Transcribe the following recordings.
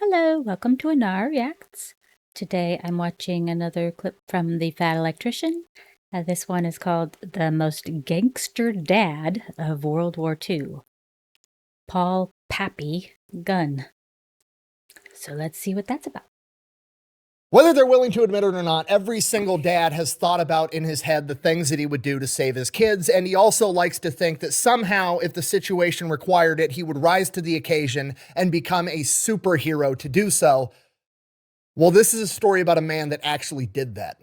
Hello, welcome to Ennara Reacts. Today I'm watching another clip from the Fat Electrician. This one is called The Most Gangster Dad of World War II. Pappy Gunn. So let's see what that's about. Whether they're willing to admit it or not, every single dad has thought about in his head the things that he would do to save his kids, and he also likes to think that somehow, if the situation required it, he would rise to the occasion and become a superhero to do so. Well, this is a story about a man that actually did that.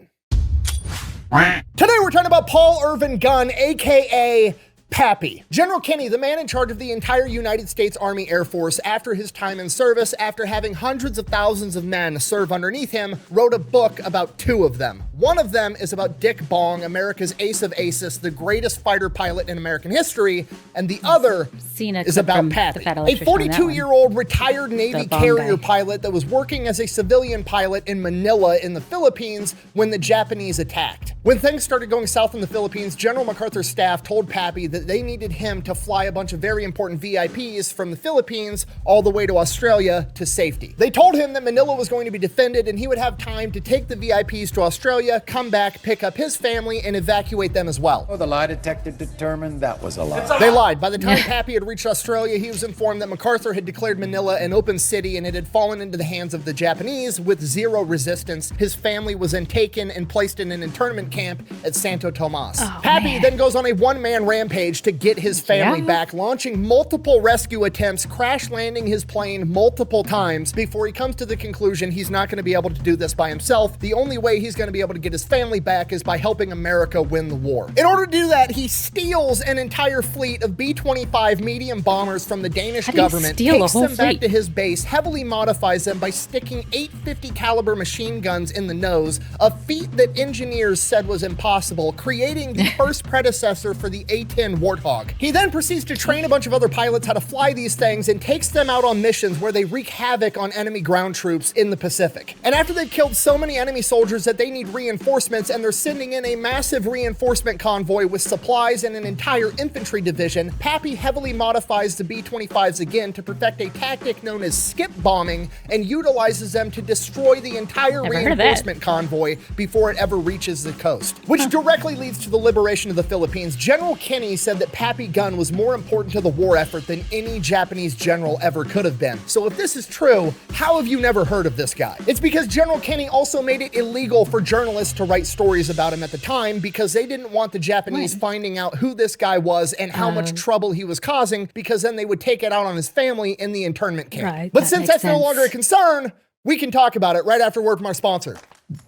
Today we're talking about Paul Irvin Gunn, aka Pappy. General Kenny, the man in charge of the entire United States Army Air Force after his time in service, after having hundreds of thousands of men serve underneath him, wrote a book about two of them. One of them is about Dick Bong, America's ace of aces, the greatest fighter pilot in American history, and the other is about Pappy, a 42-year-old retired Navy carrier pilot that was working as a civilian pilot in Manila in the Philippines when the Japanese attacked. When things started going south in the Philippines, General MacArthur's staff told Pappy that they needed him to fly a bunch of very important VIPs from the Philippines all the way to Australia to safety. They told him that Manila was going to be defended and he would have time to take the VIPs to Australia, come back, pick up his family, and evacuate them as well. Oh, the lie detector determined that was a lie. They lied. By the time Pappy had reached Australia, he was informed that MacArthur had declared Manila an open city and it had fallen into the hands of the Japanese with zero resistance. His family was then taken and placed in an internment camp at Santo Tomas. Pappy then goes on a one-man rampage to get his family back, launching multiple rescue attempts, crash landing his plane multiple times before he comes to the conclusion he's not going to be able to do this by himself. The only way he's going to be able to get his family back is by helping America win the war. In order to do that, he steals an entire fleet of B-25 medium bombers from the Danish government, takes them back to his base, heavily modifies them by sticking 850 caliber machine guns in the nose, a feat that engineers said was impossible, creating the first predecessor for the A-10 Warthog. He then proceeds to train a bunch of other pilots how to fly these things and takes them out on missions where they wreak havoc on enemy ground troops in the Pacific. And after they've killed so many enemy soldiers that they need reinforcements and they're sending in a massive reinforcement convoy with supplies and an entire infantry division, Pappy heavily modifies the B-25s again to perfect a tactic known as skip bombing and utilizes them to destroy the entire reinforcement convoy before it ever reaches the coast, which directly leads to the liberation of the Philippines. General Kenny said that Pappy Gunn was more important to the war effort than any Japanese general ever could have been. So if this is true, how have you never heard of this guy? It's because General Kenny also made it illegal for journalists to write stories about him at the time because they didn't want the Japanese finding out who this guy was and how much trouble he was causing, because then they would take it out on his family in the internment camp. But since that's no longer a concern, we can talk about it right after word from our sponsor.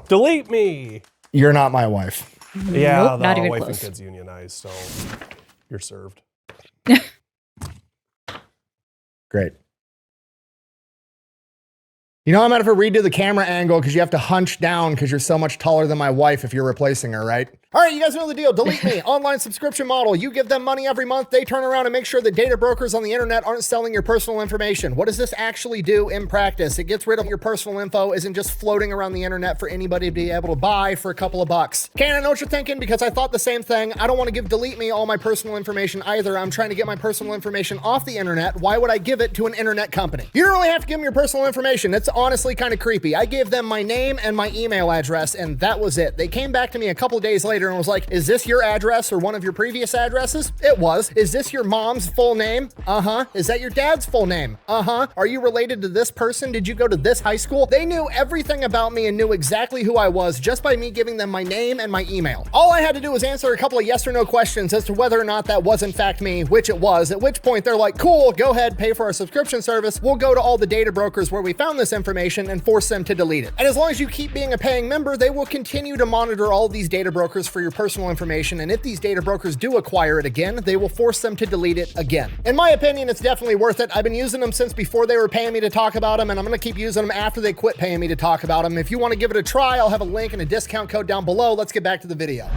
Delete me. You're not my wife. Yeah, nope, the wife and kids unionized, so you're served. Great. You know, I'm going to have to redo the camera angle because you have to hunch down because you're so much taller than my wife if you're replacing her, right? All right, you guys know the deal. Delete me. Online subscription model. You give them money every month. They turn around and make sure that data brokers on the internet aren't selling your personal information. What does this actually do in practice? It gets rid of your personal info, isn't just floating around the internet for anybody to be able to buy for a couple of bucks. Can't I know what you're thinking? Because I thought the same thing. I don't want to give Delete Me all my personal information either. I'm trying to get my personal information off the internet. Why would I give it to an internet company? You don't really have to give them your personal information. It's honestly kind of creepy. I gave them my name and my email address, and that was it. They came back to me a couple of days later and was like, is this your address or one of your previous addresses? It was. Is this your mom's full name? Uh-huh. Is that your dad's full name? Uh-huh. Are you related to this person? Did you go to this high school? They knew everything about me and knew exactly who I was just by me giving them my name and my email. All I had to do was answer a couple of yes or no questions as to whether or not that was in fact me, which it was, at which point they're like, cool, go ahead, pay for our subscription service. We'll go to all the data brokers where we found this information and force them to delete it. And as long as you keep being a paying member, they will continue to monitor all these data brokers for your personal information. And if these data brokers do acquire it again, they will force them to delete it again. In my opinion, it's definitely worth it. I've been using them since before they were paying me to talk about them, and I'm going to keep using them after they quit paying me to talk about them. If you want to give it a try, I'll have a link and a discount code down below. Let's get back to the video.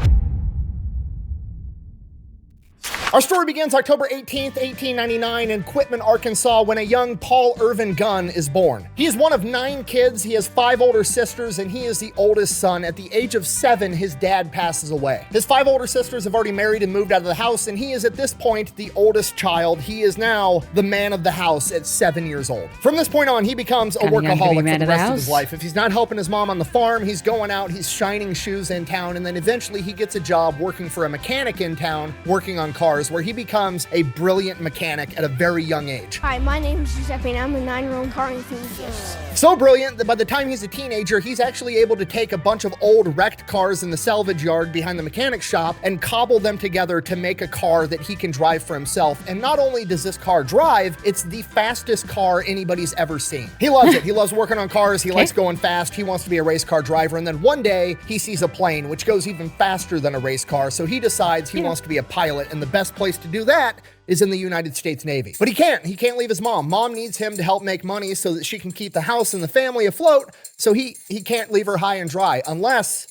Our story begins October 18th, 1899 in Quitman, Arkansas, when a young Paul Irvin Gunn is born. He is one of 9 kids. He has 5 older sisters, and he is the oldest son. At the age of 7, his dad passes away. His 5 older sisters have already married and moved out of the house, and he is at this point the oldest child. He is now the man of the house at 7 years old. From this point on, he becomes a workaholic for the rest of his life. If he's not helping his mom on the farm, he's going out, he's shining shoes in town, and then eventually he gets a job working for a mechanic in town, working on cars, where he becomes a brilliant mechanic at a very young age. Hi, my name is Giuseppe, and I'm a 9-year-old car enthusiast. So brilliant that by the time he's a teenager, he's actually able to take a bunch of old wrecked cars in the salvage yard behind the mechanic shop and cobble them together to make a car that he can drive for himself. And not only does this car drive, it's the fastest car anybody's ever seen. He loves it. He loves working on cars. He likes going fast. He wants to be a race car driver. And then one day he sees a plane which goes even faster than a race car. So he decides he wants to be a pilot. And the best place to do that is in the United States Navy. But he can't leave his mom. Mom needs him to help make money so that she can keep the house and the family afloat. So he can't leave her high and dry unless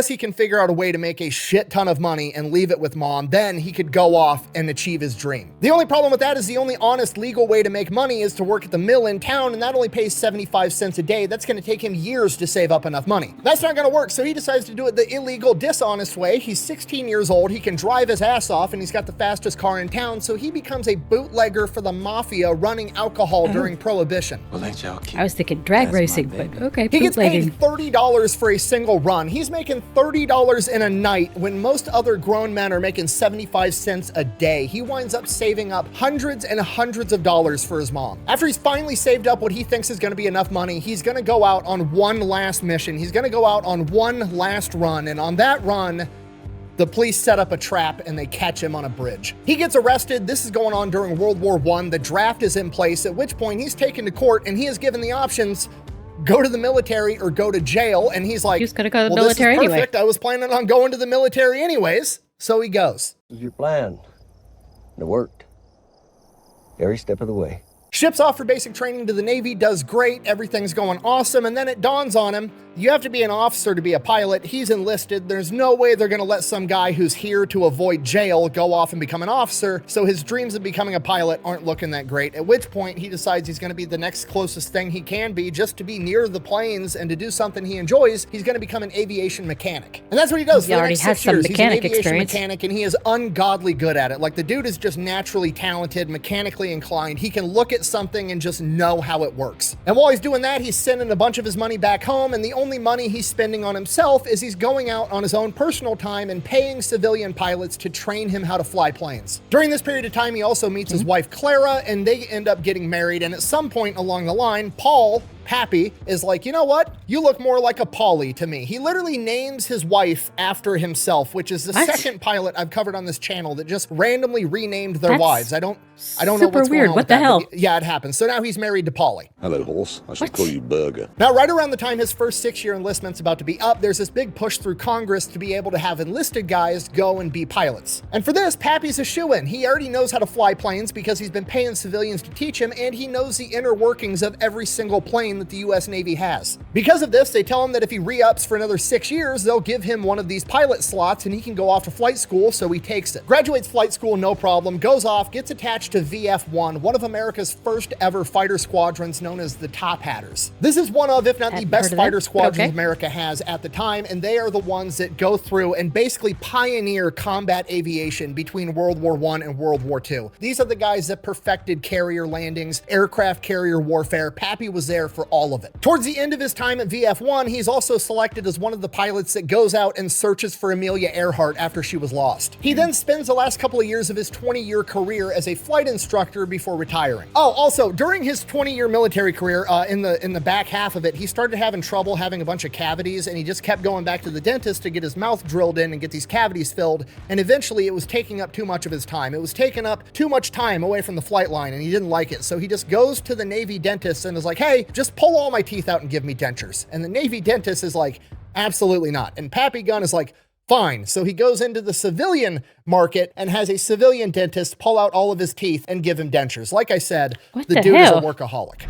he can figure out a way to make a shit ton of money and leave it with mom. Then he could go off and achieve his dream. The only problem with that is the only honest legal way to make money is to work at the mill in town, and that only pays 75 cents a day. That's going to take him years to save up enough money. That's not going to work, so he decides to do it the illegal, dishonest way. He's 16 years old, he can drive his ass off, and he's got the fastest car in town, so he becomes a bootlegger for the mafia running alcohol during Prohibition. I was thinking drag racing, but okay, He gets paid bootlegging. $30 for a single run. He's making $30 in a night when most other grown men are making 75 cents a day. He winds up saving up hundreds and hundreds of dollars for his mom. After he's finally saved up what he thinks is going to be enough money, he's going to go out on one last mission. He's going to go out on one last run, and on that run, the police set up a trap and they catch him on a bridge. He gets arrested. This is going on during World War I. The draft is in place, at which point he's taken to court and he is given the options: go to the military or go to jail. And he's like, He's gonna go to the well, military this is anyway. perfect. I was planning on going to the military anyways. So he goes. This is your plan. And it worked. Every step of the way. Ships off for basic training to the Navy, does great, everything's going awesome, and then it dawns on him, you have to be an officer to be a pilot. He's enlisted. There's no way they're gonna let some guy who's here to avoid jail go off and become an officer, so his dreams of becoming a pilot aren't looking that great, at which point he decides he's gonna be the next closest thing he can be, just to be near the planes and to do something he enjoys. He's gonna become an aviation mechanic. And that's what he does He for the already next has 6 some years. He's an mechanic aviation experience. mechanic, and he is ungodly good at it. Like, the dude is just naturally talented, mechanically inclined. He can look at something and just know how it works. And while he's doing that, he's sending a bunch of his money back home, and the only money he's spending on himself is he's going out on his own personal time and paying civilian pilots to train him how to fly planes. During this period of time, he also meets his wife Clara, and they end up getting married. And at some point along the line, Pappy is like, you know what? You look more like a Polly to me. He literally names his wife after himself, which is the second pilot I've covered on this channel that just randomly renamed their wives. I don't know super what's weird. going on What with the that, hell? but yeah, it happens. So now he's married to Polly. Hello, horse. I should call you Burger. Now, right around the time his first 6-year enlistment's about to be up, there's this big push through Congress to be able to have enlisted guys go and be pilots. And for this, Pappy's a shoo-in. He already knows how to fly planes because he's been paying civilians to teach him, and he knows the inner workings of every single plane that the U.S. Navy has. Because of this, they tell him that if he re-ups for another 6 years, they'll give him one of these pilot slots and he can go off to flight school, so he takes it. Graduates flight school, no problem, goes off, gets attached to VF-1, one of America's first ever fighter squadrons known as the Top Hatters. This is one of, if not the Hadn't best heard of fighter it, but squadrons okay. America has at the time, and they are the ones that go through and basically pioneer combat aviation between World War I and World War II. These are the guys that perfected carrier landings, aircraft carrier warfare. Pappy was there for all of it. Towards the end of his time at VF-1, he's also selected as one of the pilots that goes out and searches for Amelia Earhart after she was lost. He then spends the last couple of years of his 20-year career as a flight instructor before retiring. Oh, also, during his 20-year military career, in the back half of it, he started having trouble having a bunch of cavities, and he just kept going back to the dentist to get his mouth drilled in and get these cavities filled, and eventually it was taking up too much of his time. It was taking up too much time away from the flight line, and he didn't like it, so he just goes to the Navy dentist and is like, hey, just pull all my teeth out and give me dentures. And the Navy dentist is like, absolutely not. And Pappy Gunn is like, fine. So he goes into the civilian market and has a civilian dentist pull out all of his teeth and give him dentures. Like I said, What the the dude hell? is a workaholic.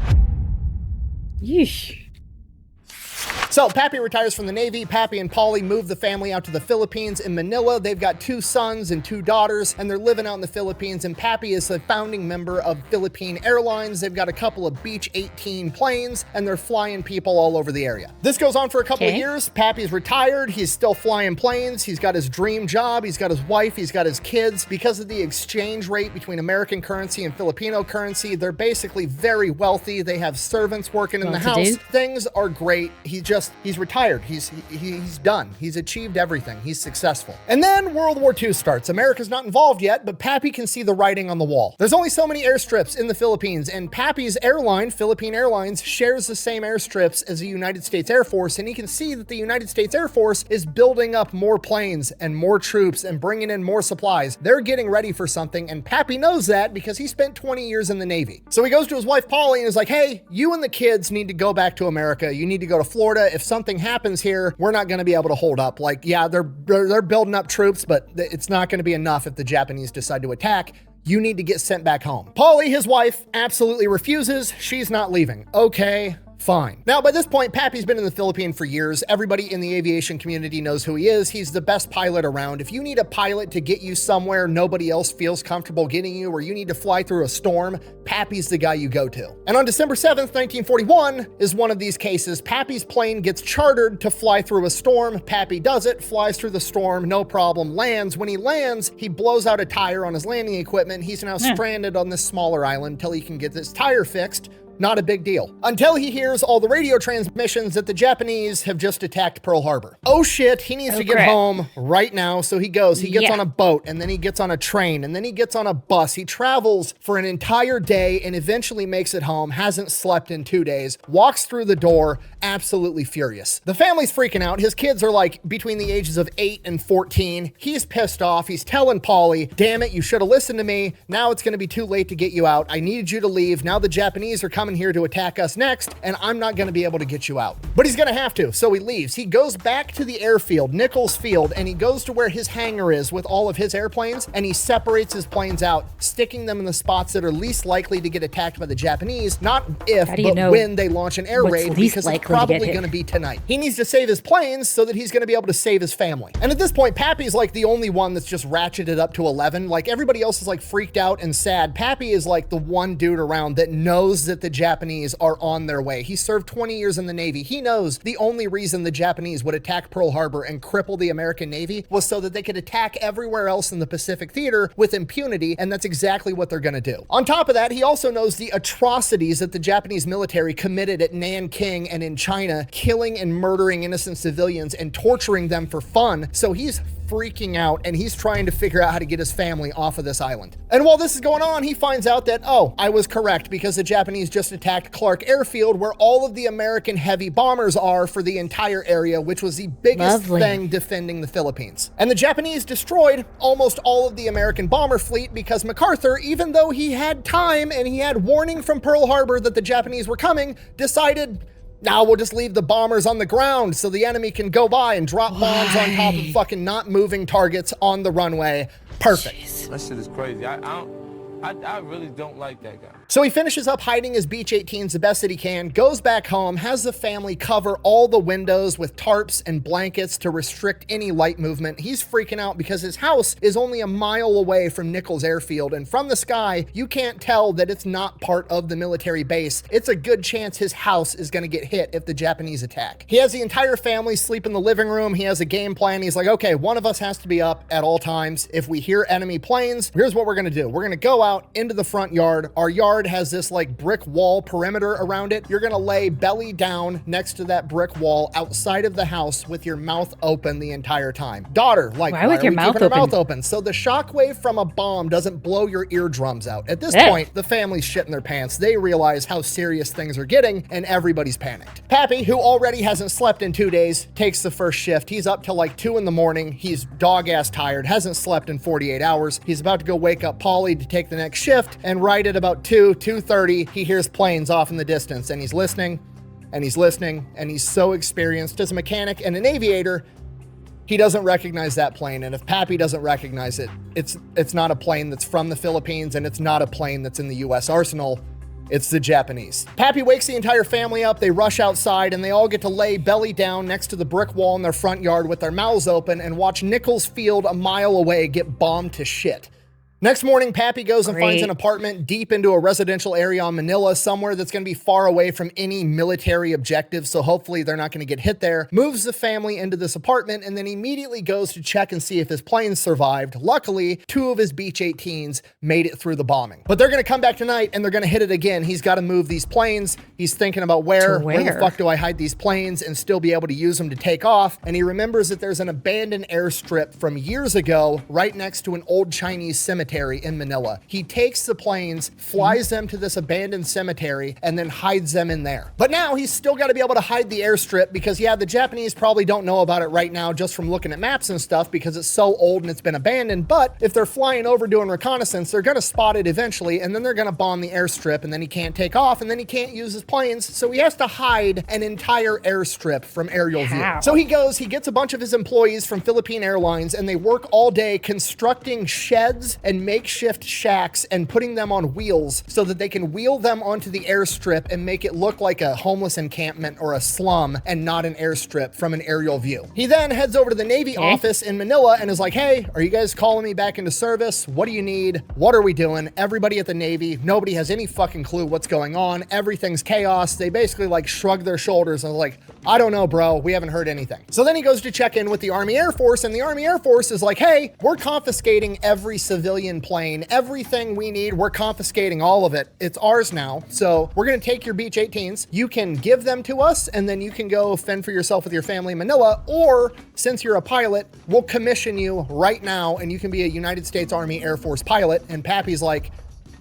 Yeesh. So Pappy retires from the Navy. Pappy and Polly move the family out to the Philippines in Manila. They've got 2 sons and 2 daughters, and they're living out in the Philippines. And Pappy is a founding member of Philippine Airlines. They've got a couple of Beech 18 planes, and they're flying people all over the area. This goes on for a couple of years. Pappy's retired. He's still flying planes. He's got his dream job. He's got his wife. He's got his kids. Because of the exchange rate between American currency and Filipino currency, they're basically very wealthy. They have servants working in the house. Things are great. He's retired. He's done. He's achieved everything. He's successful. And then World War II starts. America's not involved yet, but Pappy can see the writing on the wall. There's only so many airstrips in the Philippines, and Pappy's airline, Philippine Airlines, shares the same airstrips as the United States Air Force, and he can see that the United States Air Force is building up more planes and more troops and bringing in more supplies. They're getting ready for something, and Pappy knows that because he spent 20 years in the Navy. So he goes to his wife, Polly, and is like, hey, you and the kids need to go back to America. You need to go to Florida. If something happens here, we're not going to be able to hold up. Like, yeah, they're building up troops, but it's not going to be enough if the Japanese decide to attack. You need to get sent back home. Polly, his wife, absolutely refuses. She's not leaving. Okay, fine. Now, by this point, Pappy's been in the Philippines for years. Everybody in the aviation community knows who he is. He's the best pilot around. If you need a pilot to get you somewhere nobody else feels comfortable getting you, or you need to fly through a storm, Pappy's the guy you go to. And on December 7th, 1941 is one of these cases. Pappy's plane gets chartered to fly through a storm. Pappy does it, flies through the storm, no problem, lands. When he lands, he blows out a tire on his landing equipment. He's now stranded on this smaller island until he can get this tire fixed. Not a big deal. Until he hears all the radio transmissions that the Japanese have just attacked Pearl Harbor. Oh shit, he needs to get home right now. So he goes, he gets on a boat, and then he gets on a train, and then he gets on a bus. He travels for an entire day and eventually makes it home, hasn't slept in 2 days, walks through the door, absolutely furious. The family's freaking out. His kids are like between the ages of 8 and 14. He's pissed off. He's telling Polly, damn it, you should have listened to me. Now it's going to be too late to get you out. I needed you to leave. Now the Japanese are coming here to attack us next, and I'm not going to be able to get you out. But he's going to have to, so he leaves. He goes back to the airfield, Nichols Field, and he goes to where his hangar is with all of his airplanes, and he separates his planes out, sticking them in the spots that are least likely to get attacked by the Japanese, not if, but when they launch an air raid, because it's probably going to be tonight. He needs to save his planes so that he's going to be able to save his family. And at this point, Pappy's like the only one that's just ratcheted up to 11. Like, everybody else is like freaked out and sad. Pappy is like the one dude around that knows that the Japanese are on their way. He served 20 years in the Navy. He knows the only reason the Japanese would attack Pearl Harbor and cripple the American Navy was so that they could attack everywhere else in the Pacific theater with impunity, and that's exactly what they're going to do. On top of that, he also knows the atrocities that the Japanese military committed at Nanking and in China, killing and murdering innocent civilians and torturing them for fun. So he's freaking out, and he's trying to figure out how to get his family off of this island. And while this is going on, he finds out that, oh, I was correct, because the Japanese just attacked Clark Airfield, where all of the American heavy bombers are for the entire area, which was the biggest thing defending the Philippines. And the Japanese destroyed almost all of the American bomber fleet because MacArthur, even though he had time and he had warning from Pearl Harbor that the Japanese were coming, decided, now we'll just leave the bombers on the ground so the enemy can go by and drop bombs on top of fucking not moving targets on the runway. Perfect. Jeez. That shit is crazy. I really don't like that guy. So he finishes up hiding his Beech 18s the best that he can, goes back home, has the family cover all the windows with tarps and blankets to restrict any light movement. He's freaking out because his house is only a mile away from Nichols Airfield, and from the sky, you can't tell that it's not part of the military base. It's a good chance his house is going to get hit if the Japanese attack. He has the entire family sleep in the living room. He has a game plan. He's like, okay, one of us has to be up at all times. If we hear enemy planes, here's what we're going to do. We're going to go out into the front yard. Our yard has this like brick wall perimeter around it. You're gonna lay belly down next to that brick wall outside of the house with your mouth open the entire time. Daughter, like, why with your mouth open? So the shockwave from a bomb doesn't blow your eardrums out. At this point, the family's shitting their pants. They realize how serious things are getting, and everybody's panicked. Pappy, who already hasn't slept in 2 days, takes the first shift. He's up till like 2 in the morning. He's dog-ass tired, hasn't slept in 48 hours. He's about to go wake up Polly to take the next shift, and right at about 2:30, he hears planes off in the distance, and he's listening, and he's listening, and he's so experienced as a mechanic and an aviator, he doesn't recognize that plane. And if Pappy doesn't recognize it, it's not a plane that's from the Philippines, and it's not a plane that's in the U.S. arsenal. It's the Japanese. Pappy wakes the entire family up, they rush outside, and they all get to lay belly down next to the brick wall in their front yard with their mouths open and watch Nichols Field a mile away get bombed to shit. Next morning, Pappy goes and finds an apartment deep into a residential area on Manila, somewhere that's going to be far away from any military objectives, so hopefully they're not going to get hit there. Moves the family into this apartment, and then immediately goes to check and see if his planes survived. Luckily, 2 of his Beech 18s made it through the bombing. But they're going to come back tonight, and they're going to hit it again. He's got to move these planes. He's thinking about where the fuck do I hide these planes and still be able to use them to take off? And he remembers that there's an abandoned airstrip from years ago right next to an old Chinese cemetery in Manila. He takes the planes, flies them to this abandoned cemetery, and then hides them in there. But now he's still got to be able to hide the airstrip because, yeah, the Japanese probably don't know about it right now just from looking at maps and stuff because it's so old and it's been abandoned. But if they're flying over doing reconnaissance, they're going to spot it eventually, and then they're going to bomb the airstrip, and then he can't take off, and then he can't use his planes. So he has to hide an entire airstrip from aerial view. So he gets a bunch of his employees from Philippine Airlines, and they work all day constructing sheds and makeshift shacks and putting them on wheels so that they can wheel them onto the airstrip and make it look like a homeless encampment or a slum and not an airstrip from an aerial view. He then heads over to the Navy office in Manila and is like, hey, are you guys calling me back into service? What do you need? What are we doing? Everybody at the Navy, nobody has any fucking clue what's going on. Everything's chaos. They basically like shrug their shoulders and are like, I don't know, bro. We haven't heard anything. So then he goes to check in with the Army Air Force, and the Army Air Force is like, hey, we're confiscating every civilian plane, everything we need, we're confiscating all of it. It's ours now. So we're going to take your Beech 18s. You can give them to us, and then you can go fend for yourself with your family in Manila, or since you're a pilot, we'll commission you right now, and you can be a United States Army Air Force pilot. And Pappy's like,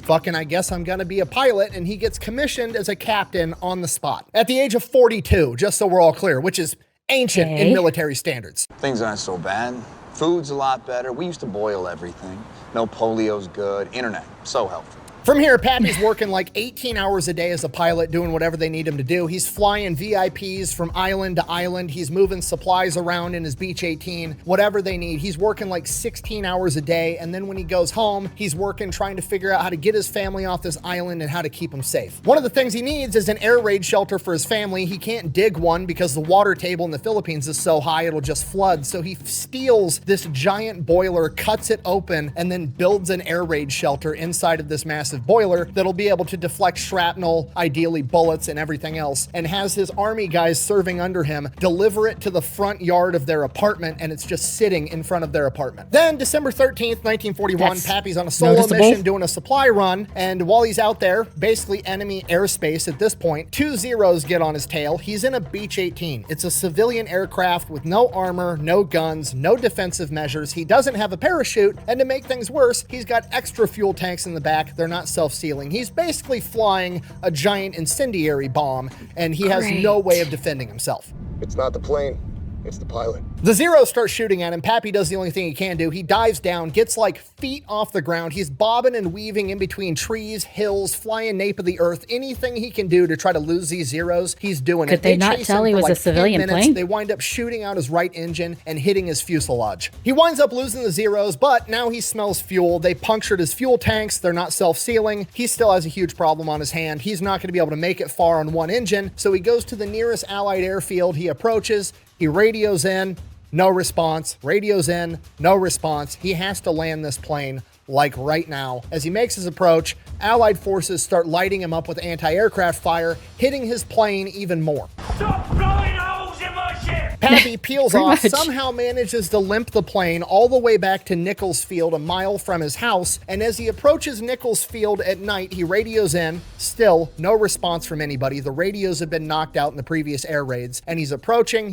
fucking, I guess I'm gonna be a pilot, and he gets commissioned as a captain on the spot at the age of 42, just so we're all clear, which is ancient in military standards. Things aren't so bad. Food's a lot better. We used to boil everything. No polio's good. Internet, so helpful. From here, Pappy's working like 18 hours a day as a pilot, doing whatever they need him to do. He's flying VIPs from island to island. He's moving supplies around in his Beech 18, whatever they need. He's working like 16 hours a day. And then when he goes home, he's working, trying to figure out how to get his family off this island and how to keep them safe. One of the things he needs is an air raid shelter for his family. He can't dig one because the water table in the Philippines is so high, it'll just flood. So he steals this giant boiler, cuts it open, and then builds an air raid shelter inside of this massive boiler that'll be able to deflect shrapnel, ideally bullets and everything else, and has his army guys serving under him deliver it to the front yard of their apartment, and it's just sitting in front of their apartment. Then December 13th, 1941, Pappy's on a solo mission doing a supply run, and while he's out there, basically enemy airspace at this point, 2 Zeros get on his tail. He's in a Beech 18. It's a civilian aircraft with no armor, no guns, no defensive measures. He doesn't have a parachute, and to make things worse, he's got extra fuel tanks in the back. They're not self-sealing. He's basically flying a giant incendiary bomb, and he has no way of defending himself. It's not the plane, it's the pilot. The Zeros start shooting at him. Pappy does the only thing he can do. He dives down, gets like feet off the ground. He's bobbing and weaving in between trees, hills, flying nape of the earth. Anything he can do to try to lose these Zeros, he's doing it. Could they not tell he was a civilian plane? They wind up shooting out his right engine and hitting his fuselage. He winds up losing the Zeros, but now he smells fuel. They punctured his fuel tanks. They're not self-sealing. He still has a huge problem on his hand. He's not going to be able to make it far on one engine, so he goes to the nearest Allied airfield. He approaches. He radios in. No response. Radios in, no response. He has to land this plane like right now. As he makes his approach, Allied forces start lighting him up with anti-aircraft fire, hitting his plane even more. Stop blowing holes in my ship! Pappy peels off, somehow manages to limp the plane all the way back to Nichols Field, a mile from his house, and as he approaches Nichols Field at night, he radios in. Still, no response from anybody. The radios have been knocked out in the previous air raids, and he's approaching,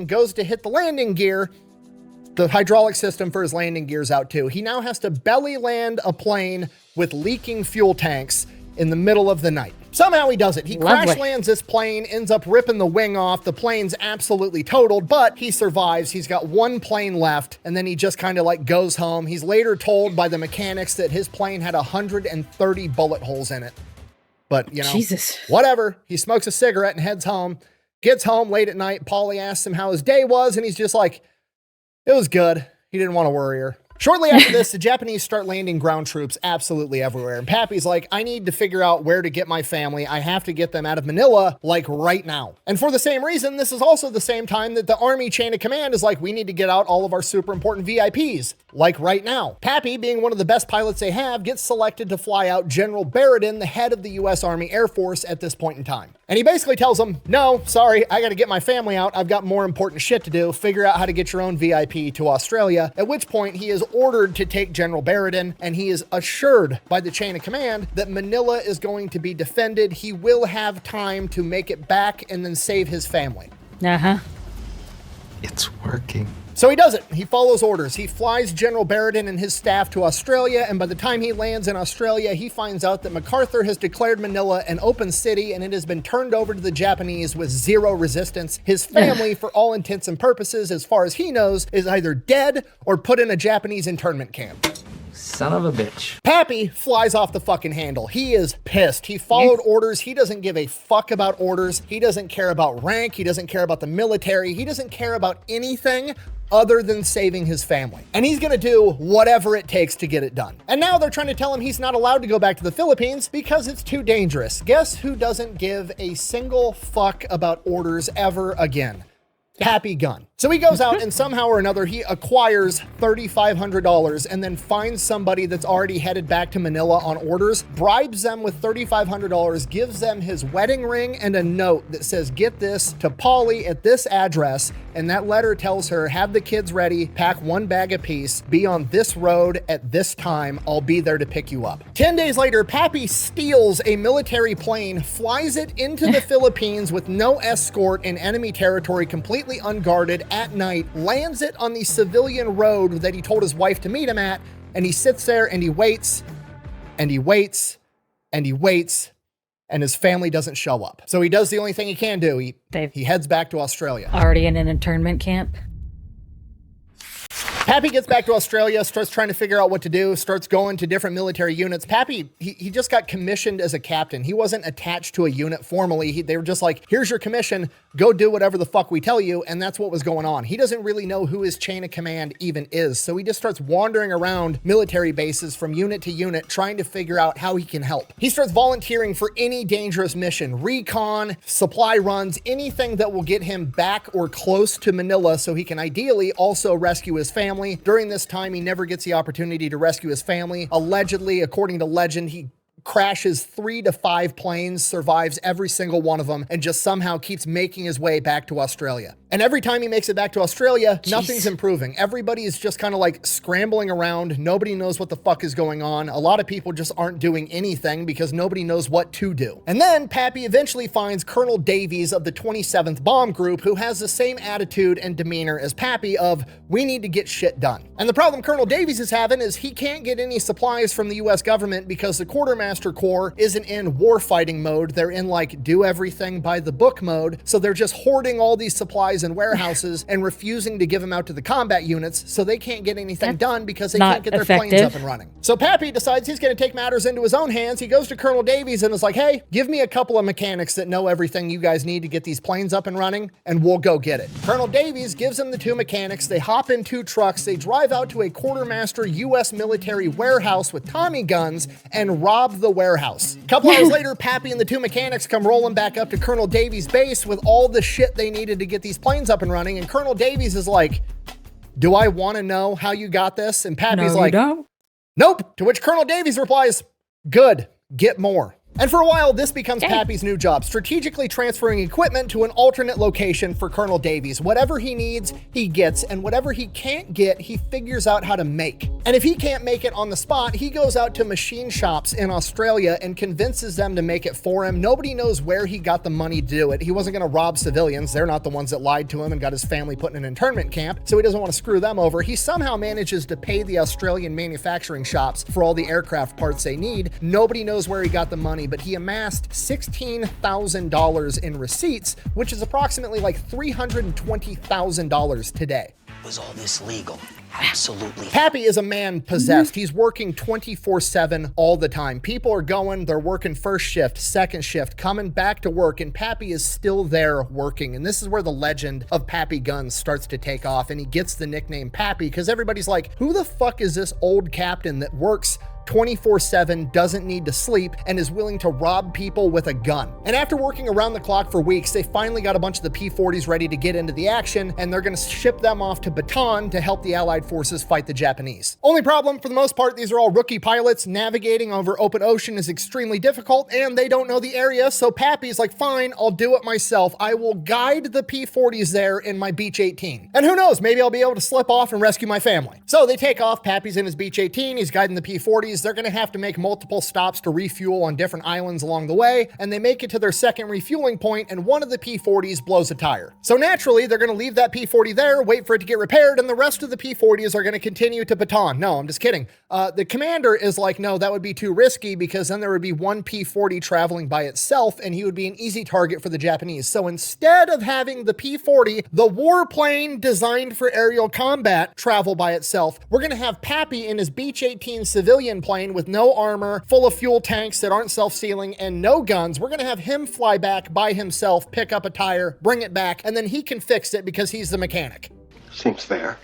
goes to hit the landing gear. The hydraulic system for his landing gear's out too. He now has to belly land a plane with leaking fuel tanks in the middle of the night. Somehow he does it. He crash lands this plane, ends up ripping the wing off. The plane's absolutely totaled, but he survives. He's got one plane left, and then he just kind of like goes home. He's later told by the mechanics that his plane had 130 bullet holes in it. But, you know, whatever. He smokes a cigarette and heads home. Gets home late at night. Paulie asks him how his day was, and he's just like, it was good. He didn't want to worry her. Shortly after this, the Japanese start landing ground troops absolutely everywhere. And Pappy's like, I need to figure out where to get my family. I have to get them out of Manila, like right now. And for the same reason, this is also the same time that the Army chain of command is like, we need to get out all of our super important VIPs, like right now. Pappy, being one of the best pilots they have, gets selected to fly out General Barradin, the head of the U.S. Army Air Force at this point in time. And he basically tells them, no, sorry, I got to get my family out. I've got more important shit to do. Figure out how to get your own VIP to Australia. At which point he is ordered to take General Barradin, and he is assured by the chain of command that Manila is going to be defended. He will have time to make it back and then save his family. Uh-huh. It's working. So he does it. He follows orders. He flies General Barradin and his staff to Australia, and by the time he lands in Australia, he finds out that MacArthur has declared Manila an open city, and it has been turned over to the Japanese with zero resistance. His family, for all intents and purposes, as far as he knows, is either dead or put in a Japanese internment camp. Son of a bitch. Pappy flies off the fucking handle. He is pissed. He followed orders. He doesn't give a fuck about orders. He doesn't care about rank. He doesn't care about the military. He doesn't care about anything other than saving his family. And he's gonna do whatever it takes to get it done. And now they're trying to tell him he's not allowed to go back to the Philippines because it's too dangerous. Guess who doesn't give a single fuck about orders ever again? Pappy Gunn. So he goes out and somehow or another, he acquires $3,500 and then finds somebody that's already headed back to Manila on orders, bribes them with $3,500, gives them his wedding ring and a note that says, get this to Polly at this address. And that letter tells her, have the kids ready, pack one bag apiece, be on this road at this time. I'll be there to pick you up. 10 days later, Pappy steals a military plane, flies it into the Philippines with no escort in enemy territory, completely unguarded at night, lands it on the civilian road that he told his wife to meet him at, and he sits there and he waits, and he waits, and he waits, and his family doesn't show up. So he does the only thing he can do. He heads back to Australia. Already in an internment camp. Pappy gets back to Australia, starts trying to figure out what to do, starts going to different military units. Pappy, he just got commissioned as a captain. He wasn't attached to a unit formally. They were just like, here's your commission, go do whatever the fuck we tell you, and that's what was going on. He doesn't really know who his chain of command even is, so he just starts wandering around military bases from unit to unit, trying to figure out how he can help. He starts volunteering for any dangerous mission, recon, supply runs, anything that will get him back or close to Manila so he can ideally also rescue his family. During this time, he never gets the opportunity to rescue his family. Allegedly, according to legend, he crashes 3 to 5 planes, survives every single one of them, and just somehow keeps making his way back to Australia. And every time he makes it back to Australia, nothing's improving. Everybody is just kind of like scrambling around. Nobody knows what the fuck is going on. A lot of people just aren't doing anything because nobody knows what to do. And then Pappy eventually finds Colonel Davies of the 27th Bomb Group, who has the same attitude and demeanor as Pappy of, we need to get shit done. And the problem Colonel Davies is having is he can't get any supplies from the US government because the Quartermaster Corps isn't in warfighting mode. They're in like do everything by the book mode. So they're just hoarding all these supplies in warehouses and refusing to give them out to the combat units, so they can't get anything done because they can't get their planes up and running. So Pappy decides he's going to take matters into his own hands. He goes to Colonel Davies and is like, hey, give me a couple of mechanics that know everything you guys need to get these planes up and running, and we'll go get it. Colonel Davies gives him the 2 mechanics. They hop in 2 trucks. They drive out to a Quartermaster U.S. military warehouse with Tommy guns and rob the warehouse. A couple hours later, Pappy and the 2 mechanics come rolling back up to Colonel Davies' base with all the shit they needed to get these planes up and running, and Colonel Davies is like, do I want to know how you got this? And Pappy's like, nope. To which Colonel Davies replies, good, get more. And for a while, this becomes Pappy's new job, strategically transferring equipment to an alternate location for Colonel Davies. Whatever he needs, he gets, and whatever he can't get, he figures out how to make. And if he can't make it on the spot, he goes out to machine shops in Australia and convinces them to make it for him. Nobody knows where he got the money to do it. He wasn't going to rob civilians. They're not the ones that lied to him and got his family put in an internment camp, so he doesn't want to screw them over. He somehow manages to pay the Australian manufacturing shops for all the aircraft parts they need. Nobody knows where he got the money, but he amassed $16,000 in receipts, which is approximately like $320,000 today. was all this legal? Absolutely. Pappy is a man possessed. He's working 24/7 all the time. People are going, they're working first shift, second shift, coming back to work, and Pappy is still there working. And this is where the legend of Pappy Gunn starts to take off, and he gets the nickname Pappy because everybody's like, who the fuck is this old captain that works 24/7, doesn't need to sleep, and is willing to rob people with a gun? And after working around the clock for weeks, they finally got a bunch of the P-40s ready to get into the action, and they're gonna ship them off to Bataan to help the Allied forces fight the Japanese. Only problem, for the most part, these are all rookie pilots. Navigating over open ocean is extremely difficult, and they don't know the area, so Pappy's like, fine, I'll do it myself. I will guide the P-40s there in my Beech 18. And who knows, maybe I'll be able to slip off and rescue my family. So they take off, Pappy's in his Beech 18, he's guiding the P-40s. They're gonna have to make multiple stops to refuel on different islands along the way, and they make it to their second refueling point, and one of the P-40s blows a tire. So naturally, they're gonna leave that P-40 there, wait for it to get repaired, and the rest of the P-40s are gonna continue to Bataan. No, I'm just kidding. The commander is like, no, that would be too risky because then there would be one P-40 traveling by itself, and he would be an easy target for the Japanese. So instead of having the P-40, the warplane designed for aerial combat, travel by itself, we're gonna have Pappy in his Beech 18 civilian plane with no armor, full of fuel tanks that aren't self-sealing, and no guns. We're gonna have him fly back by himself, pick up a tire, bring it back, and then he can fix it because he's the mechanic. Seems fair.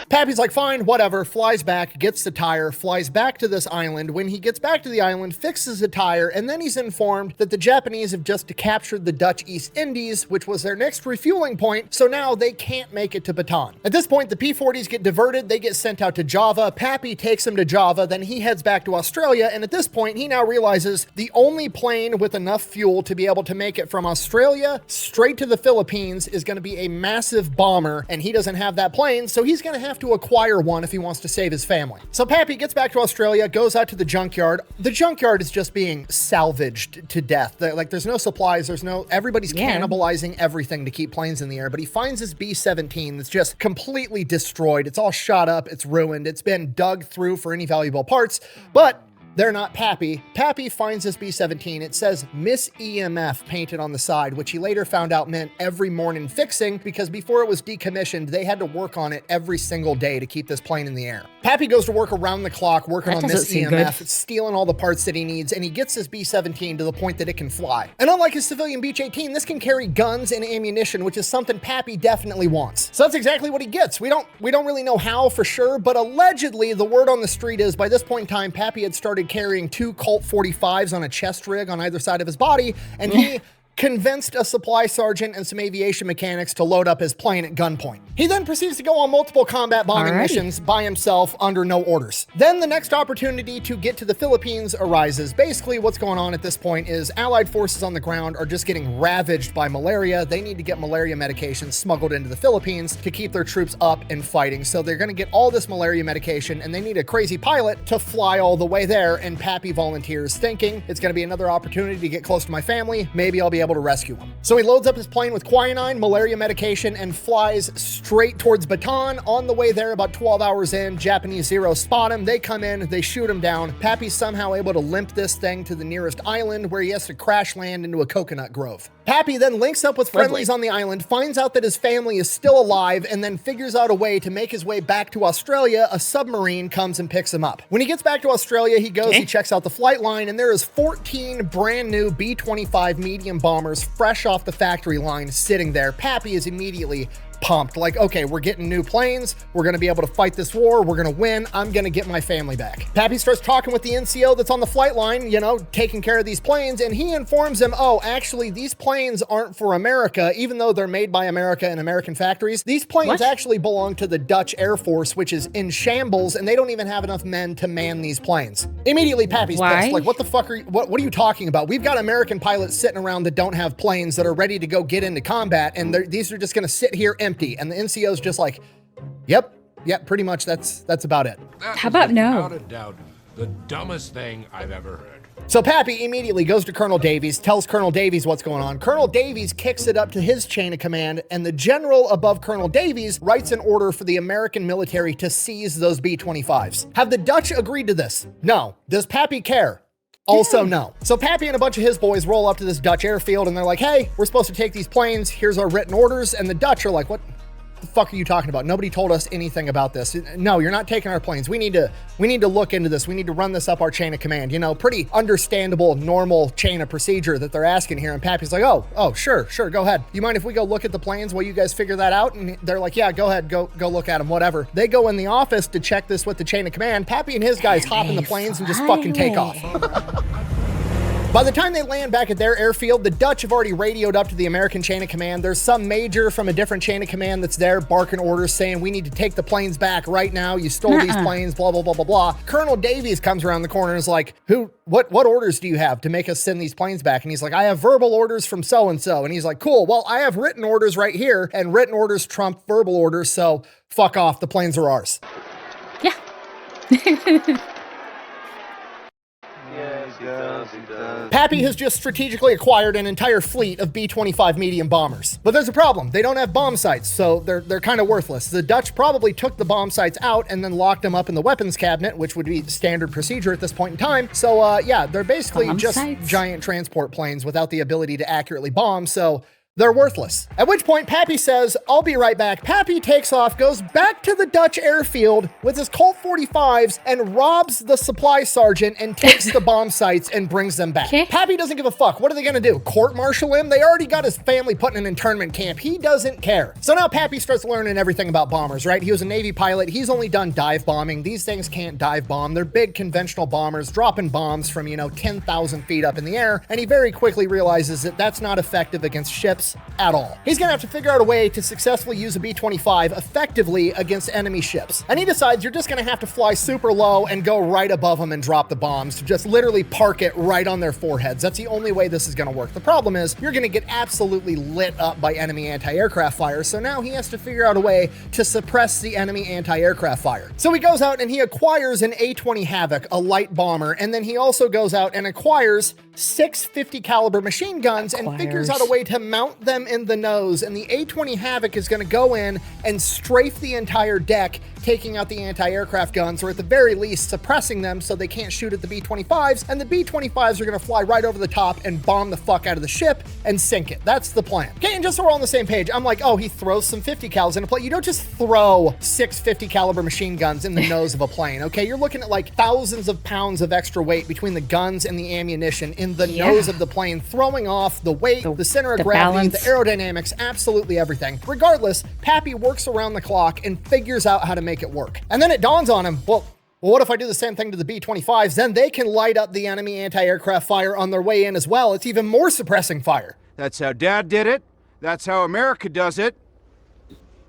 Pappy's like, fine, whatever, flies back, gets the tire, flies back to this island. When he gets back to the island, fixes the tire, and then he's informed that the Japanese have just captured the Dutch East Indies, which was their next refueling point, so now they can't make it to Bataan. At this point, the P-40s get diverted, they get sent out to Java. Pappy takes them to Java, then he heads back to Australia, and at this point, he now realizes the only plane with enough fuel to be able to make it from Australia straight to the Philippines is going to be a massive bomber, and he doesn't have that plane, so he's going to have to acquire one if he wants to save his family. So Pappy gets back to Australia, goes out to the junkyard. The junkyard is just being salvaged to death. Like, there's no supplies, everybody's cannibalizing everything to keep planes in the air, but he finds this B-17 that's just completely destroyed. It's all shot up, it's ruined, it's been dug through for any valuable parts, but they're not Pappy. Pappy finds this B-17. It says Miss EMF painted on the side, which he later found out meant every morning fixing, because before it was decommissioned, they had to work on it every single day to keep this plane in the air. Pappy goes to work around the clock, working on Miss EMF, stealing all the parts that he needs, and he gets this B-17 to the point that it can fly. And unlike his civilian Beech 18, this can carry guns and ammunition, which is something Pappy definitely wants. So that's exactly what he gets. We don't really know how for sure, but allegedly the word on the street is by this point in time, Pappy had started carrying 2 Colt 45s on a chest rig on either side of his body, and he convinced a supply sergeant and some aviation mechanics to load up his plane at gunpoint. He then proceeds to go on multiple combat bombing missions by himself under no orders. Then the next opportunity to get to the Philippines arises. Basically, what's going on at this point is Allied forces on the ground are just getting ravaged by malaria. They need to get malaria medication smuggled into the Philippines to keep their troops up and fighting. So they're going to get all this malaria medication, and they need a crazy pilot to fly all the way there, and Pappy volunteers, thinking it's going to be another opportunity to get close to my family. Maybe I'll be able to rescue him. So he loads up his plane with quinine, malaria medication, and flies straight towards Bataan. On the way there, about 12 hours in, Japanese Zeros spot him. They come in, they shoot him down. Pappy's somehow able to limp this thing to the nearest island where he has to crash land into a coconut grove. Pappy then links up with friendlies on the island, finds out that his family is still alive, and then figures out a way to make his way back to Australia. A submarine comes and picks him up. When he gets back to Australia, he goes, he checks out the flight line, and there is 14 brand new B-25 medium bombers fresh off the factory line sitting there. Pappy is immediately pumped, like, okay, we're getting new planes, we're gonna be able to fight this war, we're gonna win, I'm gonna get my family back. Pappy starts talking with the NCO that's on the flight line, you know, taking care of these planes, and he informs him, oh, actually, these planes aren't for America, even though they're made by America in American factories. These planes actually belong to the Dutch Air Force, which is in shambles, and they don't even have enough men to man these planes. Immediately, Pappy's pissed, like, what the fuck are you, what are you talking about? We've got American pilots sitting around that don't have planes that are ready to go get into combat, and these are just gonna sit here empty. And the NCO's just like, yep, pretty much that's about it. How about no? Without a doubt, the dumbest thing I've ever heard. So Pappy immediately goes to Colonel Davies, tells Colonel Davies what's going on. Colonel Davies kicks it up to his chain of command, and the general above Colonel Davies writes an order for the American military to seize those B-25s. Have the Dutch agreed to this? No. Does Pappy care? Also no. So Pappy and a bunch of his boys roll up to this Dutch airfield, and they're like, hey, we're supposed to take these planes. Here's our written orders. And the Dutch are like, what the fuck are you talking about? Nobody told us anything about this. No, you're not taking our planes. We need to look into this. We need to run this up our chain of command. You know, pretty understandable, normal chain of procedure that they're asking here. And Pappy's like, oh, sure, go ahead. You mind if we go look at the planes while you guys figure that out? And they're like, yeah, go ahead, go look at them, whatever. They go in the office to check this with the chain of command. Pappy and his guys hop in the planes and just fucking take off. By the time they land back at their airfield, the Dutch have already radioed up to the American chain of command. There's some major from a different chain of command that's there barking orders saying, we need to take the planes back right now. You stole these planes, blah, blah, blah, blah, blah. Colonel Davies comes around the corner and is like, what orders do you have to make us send these planes back? And he's like, I have verbal orders from so-and-so. And he's like, cool, well, I have written orders right here, and written orders trump verbal orders, so fuck off, the planes are ours. Yeah. Pappy has just strategically acquired an entire fleet of B-25 medium bombers. But there's a problem. They don't have bomb sights, so they're kind of worthless. The Dutch probably took the bomb sights out and then locked them up in the weapons cabinet, which would be standard procedure at this point in time. So, yeah, they're basically giant transport planes without the ability to accurately bomb, so they're worthless. At which point, Pappy says, I'll be right back. Pappy takes off, goes back to the Dutch airfield with his Colt 45s and robs the supply sergeant and takes the bomb sites and brings them back. Okay. Pappy doesn't give a fuck. What are they gonna do? Court-martial him? They already got his family put in an internment camp. He doesn't care. So now Pappy starts learning everything about bombers, right? He was a Navy pilot. He's only done dive bombing. These things can't dive bomb. They're big conventional bombers dropping bombs from, 10,000 feet up in the air. And he very quickly realizes that that's not effective against ships at all. He's gonna have to figure out a way to successfully use a B-25 effectively against enemy ships. And he decides you're just gonna have to fly super low and go right above them and drop the bombs, to just literally park it right on their foreheads. That's the only way this is gonna work. The problem is you're gonna get absolutely lit up by enemy anti-aircraft fire, so now he has to figure out a way to suppress the enemy anti-aircraft fire. So he goes out and he acquires an A-20 Havoc, a light bomber, and then he also goes out and acquires 6 50 caliber machine guns and figures out a way to mount them in the nose. And the A-20 Havoc is going to go in and strafe the entire deck, taking out the anti-aircraft guns, or at the very least suppressing them so they can't shoot at the B-25s, and the B-25s are going to fly right over the top and bomb the fuck out of the ship and sink it. That's the plan. Okay, and just so we're on the same page, I'm like, oh, he throws some 50 cals in a plane. You don't just throw 6 50 caliber machine guns in the nose of a plane, okay? You're looking at like thousands of pounds of extra weight between the guns and the ammunition in the nose of the plane, throwing off the weight, the center of gravity, the aerodynamics, absolutely everything. Regardless, Pappy works around the clock and figures out how to make it work. And then it dawns on him, well, what if I do the same thing to the B-25s? Then they can light up the enemy anti-aircraft fire on their way in as well. It's even more suppressing fire. That's how Dad did it. That's how America does it.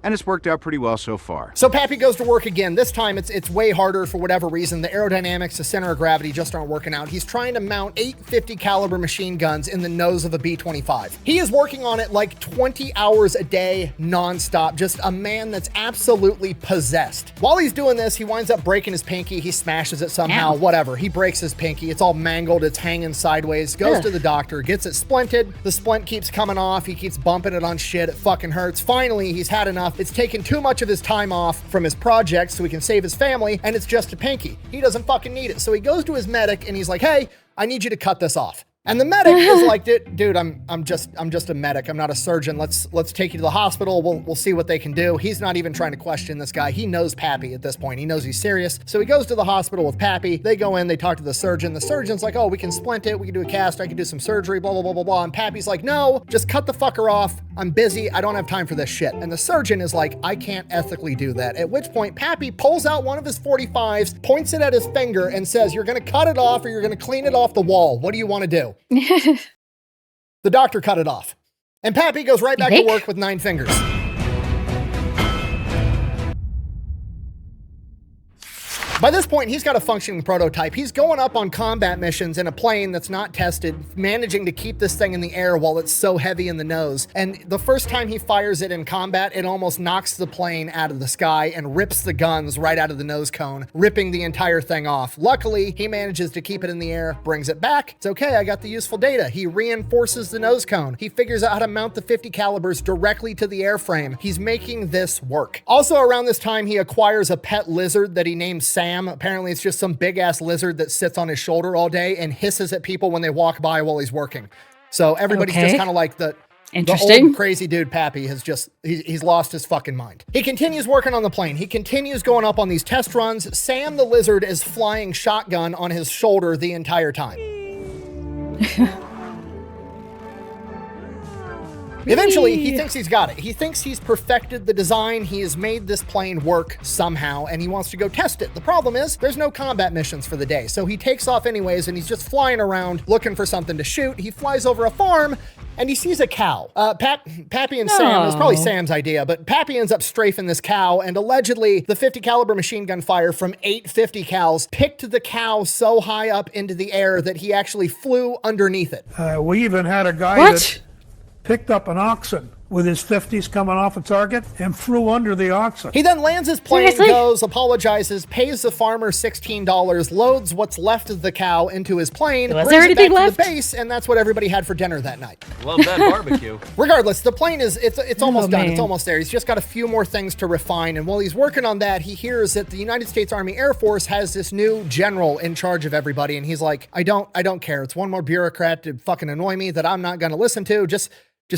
And it's worked out pretty well so far. So Pappy goes to work again. This time it's way harder for whatever reason. The aerodynamics, the center of gravity just aren't working out. He's trying to mount 8 50 caliber machine guns in the nose of a B-25. He is working on it like 20 hours a day, nonstop. Just a man that's absolutely possessed. While he's doing this, he winds up breaking his pinky. He smashes it somehow, whatever. He breaks his pinky. It's all mangled. It's hanging sideways. Goes to the doctor, gets it splinted. The splint keeps coming off. He keeps bumping it on shit. It fucking hurts. Finally, he's had enough. It's taken too much of his time off from his project so he can save his family, and it's just a pinky. He doesn't fucking need it. So he goes to his medic and he's like, hey, I need you to cut this off. And the medic is like, dude, I'm just a medic. I'm not a surgeon. Let's take you to the hospital. We'll see what they can do. He's not even trying to question this guy. He knows Pappy at this point. He knows he's serious. So he goes to the hospital with Pappy. They go in, they talk to the surgeon. The surgeon's like, oh, we can splint it. We can do a cast. I can do some surgery, blah, blah, blah, blah, blah. And Pappy's like, no, just cut the fucker off. I'm busy. I don't have time for this shit. And the surgeon is like, I can't ethically do that. At which point Pappy pulls out one of his 45s, points it at his finger and says, you're going to cut it off or you're going to clean it off the wall. What do you want to do? The doctor cut it off. And Pappy goes right back to work with 9 fingers. By this point, he's got a functioning prototype. He's going up on combat missions in a plane that's not tested, managing to keep this thing in the air while it's so heavy in the nose. And the first time he fires it in combat, it almost knocks the plane out of the sky and rips the guns right out of the nose cone, ripping the entire thing off. Luckily, he manages to keep it in the air, brings it back. It's okay, I got the useful data. He reinforces the nose cone. He figures out how to mount the 50 calibers directly to the airframe. He's making this work. Also around this time, he acquires a pet lizard that he names Sam. Apparently it's just some big ass lizard that sits on his shoulder all day and hisses at people when they walk by while he's working. So everybody's just kind of like Interesting. The old crazy dude Pappy has just, he's lost his fucking mind. He continues working on the plane. He continues going up on these test runs. Sam the Lizard is flying shotgun on his shoulder the entire time. Eventually, he thinks he's got it. He thinks he's perfected the design. He has made this plane work somehow, and he wants to go test it. The problem is, there's no combat missions for the day, so he takes off anyways, and he's just flying around looking for something to shoot. He flies over a farm, and he sees a cow. Pappy and Sam, it was probably Sam's idea, but Pappy ends up strafing this cow, and allegedly, the 50 caliber machine gun fire from 850 cals picked the cow so high up into the air that he actually flew underneath it. We even had a guy that picked up an oxen with his 50s coming off a target and flew under the oxen. He then lands his plane, goes, apologizes, pays the farmer $16, loads what's left of the cow into his plane, brings it back to the base, and that's what everybody had for dinner that night. Love that barbecue. Regardless, the plane is, it's almost done. It's almost there. He's just got a few more things to refine, and while he's working on that, he hears that the United States Army Air Force has this new general in charge of everybody, and he's like, I don't care. It's one more bureaucrat to fucking annoy me that I'm not going to listen to. Just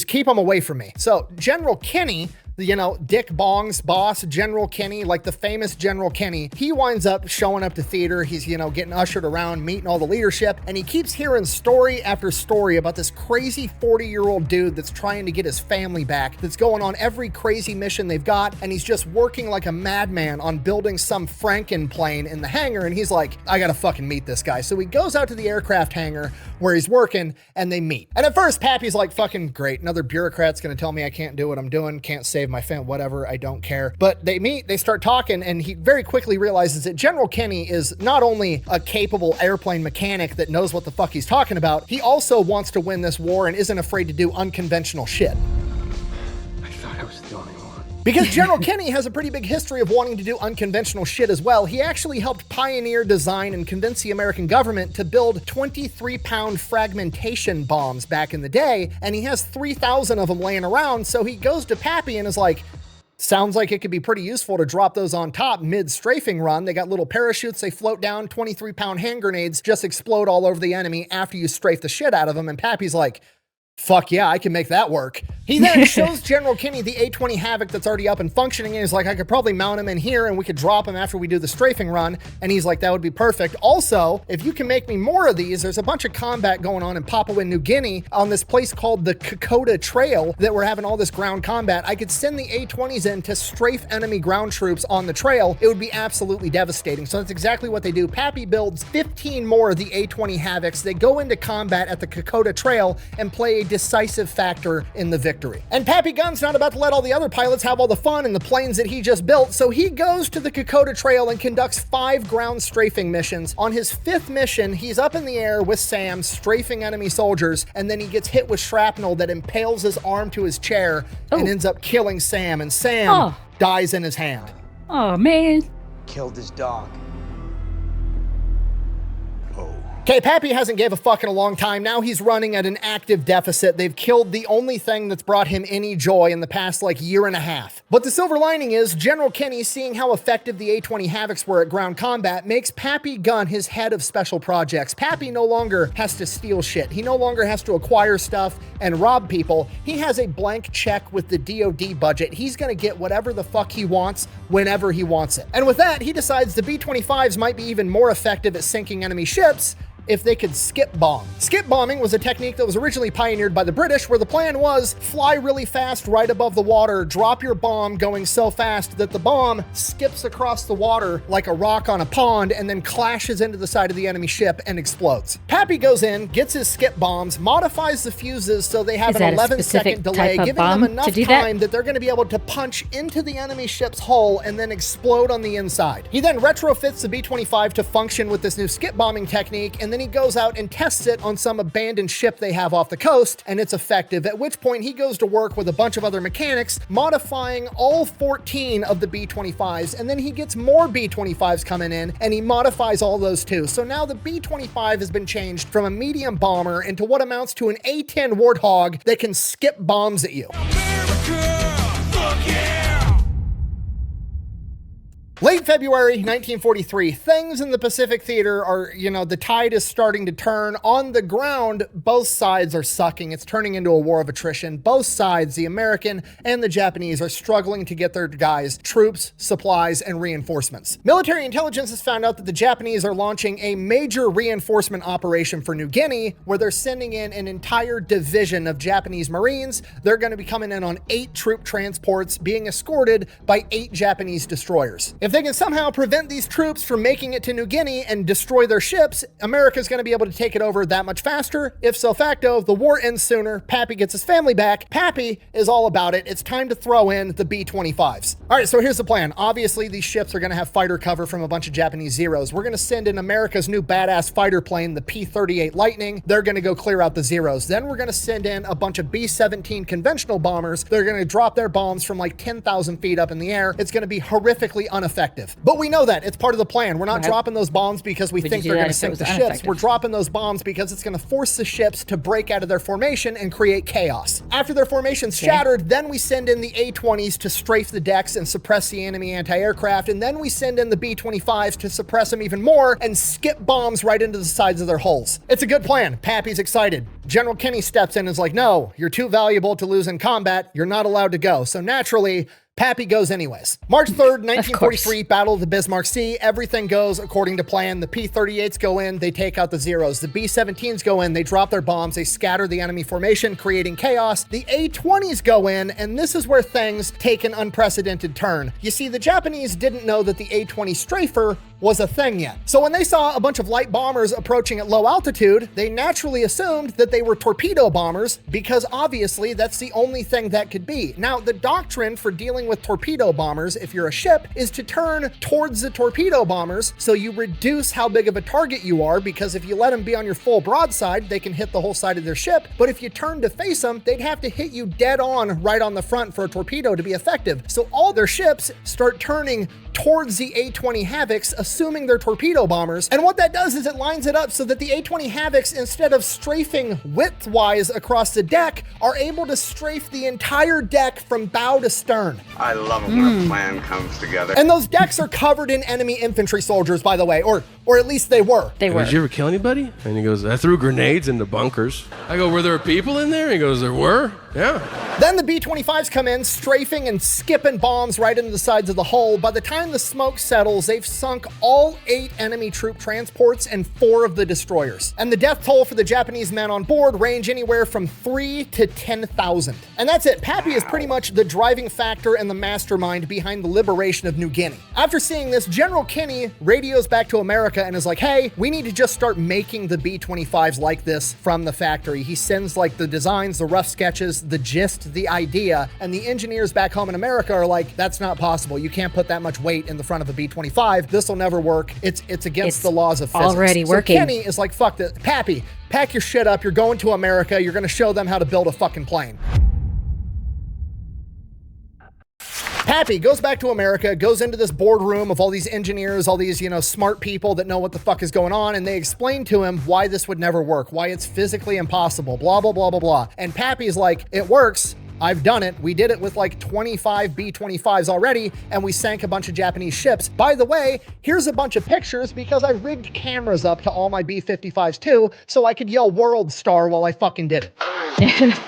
keep them away from me. So General Kenny, you know, Dick Bong's boss, General Kenny, like the famous General Kenny, he winds up showing up to theater. He's, you know, getting ushered around, meeting all the leadership, and he keeps hearing story after story about this crazy 40-year-old dude that's trying to get his family back, that's going on every crazy mission they've got, and he's just working like a madman on building some Franken plane in the hangar, and he's like, I gotta fucking meet this guy. So he goes out to the aircraft hangar where he's working, and they meet. And at first, Pappy's like, fucking great, another bureaucrat's gonna tell me I can't do what I'm doing, can't save my family, whatever, I don't care. But they meet, they start talking, and he very quickly realizes that General Kenny is not only a capable airplane mechanic that knows what the fuck he's talking about, he also wants to win this war and isn't afraid to do unconventional shit. I thought I was the only one. Because General Kenny has a pretty big history of wanting to do unconventional shit as well. He actually helped pioneer, design, and convince the American government to build 23-pound fragmentation bombs back in the day, and he has 3,000 of them laying around, so he goes to Pappy and is like, sounds like it could be pretty useful to drop those on top mid-strafing run. They got little parachutes, they float down, 23-pound hand grenades just explode all over the enemy after you strafe the shit out of them, and Pappy's like, fuck yeah, I can make that work. He then shows General Kenny the A-20 Havoc that's already up and functioning, and he's like, I could probably mount him in here and we could drop him after we do the strafing run. And he's like, that would be perfect. Also, if you can make me more of these, there's a bunch of combat going on in Papua New Guinea on this place called the Kokoda Trail that we're having all this ground combat. I could send the A-20s in to strafe enemy ground troops on the trail. It would be absolutely devastating. So that's exactly what they do. Pappy builds 15 more of the A-20 Havocs. They go into combat at the Kokoda Trail and play a decisive factor in the victory. And Pappy Gunn's not about to let all the other pilots have all the fun in the planes that he just built, so he goes to the Kokoda Trail and conducts 5 ground strafing missions. On his 5th mission, he's up in the air with Sam, strafing enemy soldiers, and then he gets hit with shrapnel that impales his arm to his chair and ends up killing Sam, and Sam dies in his hand. Oh, man. Killed his dog. Okay, Pappy hasn't gave a fuck in a long time. Now he's running at an active deficit. They've killed the only thing that's brought him any joy in the past, like, year and a half. But the silver lining is, General Kenny, seeing how effective the A-20 Havocs were at ground combat, makes Pappy Gunn his head of special projects. Pappy no longer has to steal shit. He no longer has to acquire stuff and rob people. He has a blank check with the DoD budget. He's gonna get whatever the fuck he wants, whenever he wants it. And with that, he decides the B-25s might be even more effective at sinking enemy ships if they could skip bomb. Skip bombing was a technique that was originally pioneered by the British, where the plan was fly really fast right above the water, drop your bomb going so fast that the bomb skips across the water like a rock on a pond and then clashes into the side of the enemy ship and explodes. Pappy goes in, gets his skip bombs, modifies the fuses so they have an 11-second delay, giving them enough time that they're going to be able to punch into the enemy ship's hull and then explode on the inside. He then retrofits the B-25 to function with this new skip bombing technique, and then he goes out and tests it on some abandoned ship they have off the coast, and it's effective, at which point he goes to work with a bunch of other mechanics, modifying all 14 of the B-25s, and then he gets more B-25s coming in, and he modifies all those too. So now the B-25 has been changed from a medium bomber into what amounts to an A-10 Warthog that can skip bombs at you. Late February 1943, things in the Pacific Theater are, the tide is starting to turn. On the ground, both sides are sucking. It's turning into a war of attrition. Both sides, the American and the Japanese, are struggling to get their guys troops, supplies, and reinforcements. Military intelligence has found out that the Japanese are launching a major reinforcement operation for New Guinea, where they're sending in an entire division of Japanese Marines. They're going to be coming in on 8 troop transports, being escorted by 8 Japanese destroyers. If they can somehow prevent these troops from making it to New Guinea and destroy their ships, America's going to be able to take it over that much faster. If so facto, the war ends sooner. Pappy gets his family back. Pappy is all about it. It's time to throw in the B-25s. All right, so here's the plan. Obviously, these ships are going to have fighter cover from a bunch of Japanese Zeros. We're going to send in America's new badass fighter plane, the P-38 Lightning. They're going to go clear out the Zeros. Then we're going to send in a bunch of B-17 conventional bombers. They're going to drop their bombs from like 10,000 feet up in the air. It's going to be horrifically ineffective. But we know that. It's part of the plan. We're not dropping those bombs because we think they're going to sink the ships. We're dropping those bombs because it's going to force the ships to break out of their formation and create chaos. After their formation's shattered, then we send in the A-20s to strafe the decks and suppress the enemy anti-aircraft, and then we send in the B-25s to suppress them even more and skip bombs right into the sides of their hulls. It's a good plan. Pappy's excited. General Kinney steps in and is like, no, you're too valuable to lose in combat. You're not allowed to go. So naturally, Pappy goes anyways. March 3rd, 1943, Battle of the Bismarck Sea. Everything goes according to plan. The P-38s go in, they take out the Zeros. The B-17s go in, they drop their bombs, they scatter the enemy formation, creating chaos. The A-20s go in, and this is where things take an unprecedented turn. You see, the Japanese didn't know that the A-20 strafer was a thing yet. So when they saw a bunch of light bombers approaching at low altitude, they naturally assumed that they were torpedo bombers because obviously that's the only thing that could be. Now, the doctrine for dealing with torpedo bombers, if you're a ship, is to turn towards the torpedo bombers so you reduce how big of a target you are, because if you let them be on your full broadside, they can hit the whole side of their ship. But if you turn to face them, they'd have to hit you dead on right on the front for a torpedo to be effective. So all their ships start turning towards the A-20 Havocs, assuming they're torpedo bombers. And what that does is it lines it up so that the A-20 Havocs, instead of strafing width-wise across the deck, are able to strafe the entire deck from bow to stern. I love it when a plan comes together. And those decks are covered in enemy infantry soldiers, by the way, or at least they were. Did you ever kill anybody? And he goes, I threw grenades into bunkers. I go, were there people in there? He goes, there were. Yeah. Then the B-25s come in, strafing and skipping bombs right into the sides of the hull. By the time the smoke settles, they've sunk all 8 enemy troop transports and 4 of the destroyers. And the death toll for the Japanese men on board range anywhere from 3 to 10,000. And that's it. Pappy is pretty much the driving factor and the mastermind behind the liberation of New Guinea. After seeing this, General Kinney radios back to America and is like, hey, we need to just start making the B-25s like this from the factory. He sends like the designs, the rough sketches, the gist, the idea, and the engineers back home in America are like, that's not possible. You can't put that much weight in the front of a B-25. This will never work. It's against the laws of physics. Already working. So Kenny is like, fuck this. Pappy, pack your shit up. You're going to America. You're going to show them how to build a fucking plane. Pappy goes back to America, goes into this boardroom of all these engineers, all these, smart people that know what the fuck is going on, and they explain to him why this would never work, why it's physically impossible, blah, blah, blah, blah, blah. And Pappy's like, it works. I've done it. We did it with like 25 B-25s already, and we sank a bunch of Japanese ships. By the way, here's a bunch of pictures because I rigged cameras up to all my B-55s too, so I could yell World Star while I fucking did it.